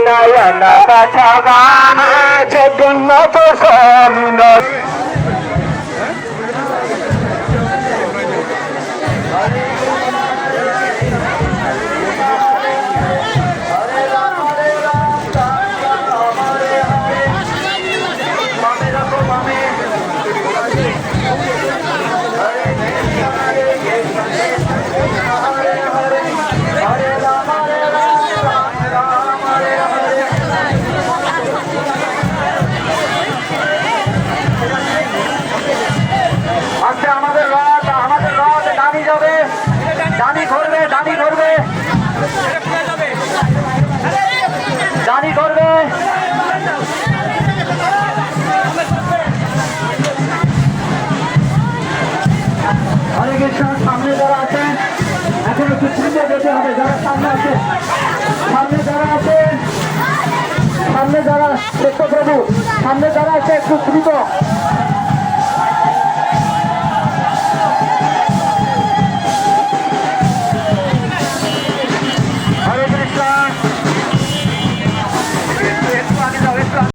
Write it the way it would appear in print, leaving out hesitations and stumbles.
Nayana Kachagana Jagannath Swami সামনে যারা আছেন এখন একটু ছুটে যেতে হবে যারা সামনে আছে সামনে যারা আছে সামনে যারা প্রভু সামনে যারা আছে একটু দ্রুত